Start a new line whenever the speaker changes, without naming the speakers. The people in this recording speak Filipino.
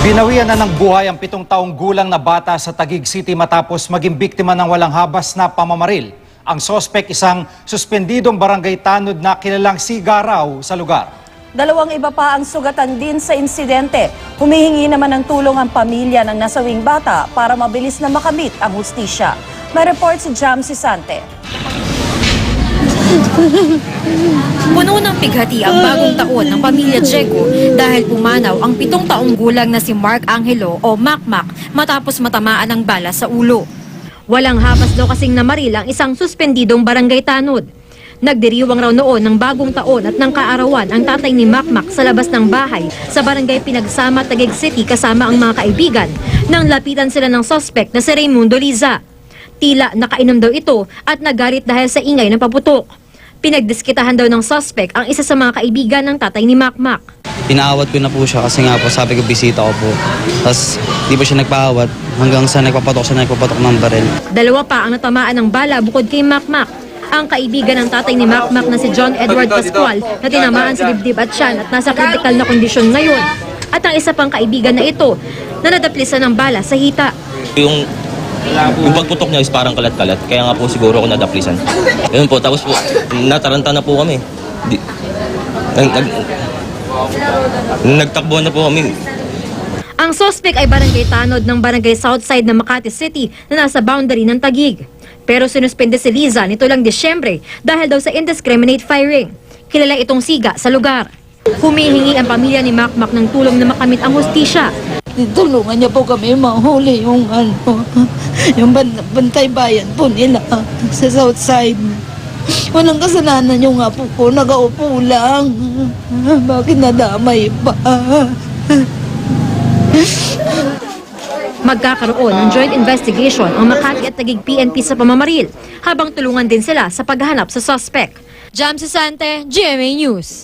Binawian na ng buhay ang 7 taong gulang na bata sa Taguig City matapos maging biktima ng walang habas na pamamaril. Ang sospek isang suspendidong barangay tanod na kilalang sigaraw sa lugar.
2 iba pa ang sugatan din sa insidente. Humihingi naman ng tulong ang pamilya ng nasawing bata para mabilis na makamit ang hustisya. May report si Jam Sisante.
Puno ng pighati ang bagong taon ng pamilya Diego dahil pumanaw ang 7 taong gulang na si Mark Angelo o Makmak matapos matamaan ng bala sa ulo. Walang habas daw kasing namaril ang isang suspendidong barangay tanod. Nagdiriwang raw noon ng bagong taon at ng kaarawan ang tatay ni Makmak sa labas ng bahay sa barangay Pinagsama, Taguig City kasama ang mga kaibigan nang lapitan sila ng suspect na si Raimundo Liza. Tila nakainom daw ito at nagalit dahil sa ingay ng paputok. Pinagdiskitahan daw ng suspect ang isa sa mga kaibigan ng tatay ni Makmak.
Pinaawat ko na po siya kasi nga po sabi ko bisita ko po. Tapos di ba siya nagpaawat hanggang sa nagpapatok ng baril.
2 pa ang natamaan ng bala bukod kay Makmak. Ang kaibigan ng tatay ni Makmak na si John Edward Pascual na tinamaan sa dibdib at tiyan at nasa critical na kondisyon ngayon. At ang isa pang kaibigan na ito na nadaplisan ng bala sa hita.
Yung pagputok niya is parang kalat-kalat, kaya nga po siguro ako nadaplisan. Yun po, tapos po, nataranta na po kami. Nagtakbo na po kami.
Ang suspect ay barangay tanod ng barangay Southside ng Makati City na nasa boundary ng Taguig. Pero sinuspende si Liza nito lang Disyembre dahil daw sa indiscriminate firing. Kilala itong siga sa lugar. Humihingi ang pamilya ni Makmak ng tulong na makamit ang hustisya.
Tulungan niya po kami mahuli yung bantay bayan po nila sa Southside. Walang kasalanan yung apo ko, nagaupo lang. Bakit nadamay pa?
Magkakaroon ng joint investigation ang Makati at Taguig PNP sa pamamaril habang tulungan din sila sa paghahanap sa suspect. Jam Sisante, GMA News.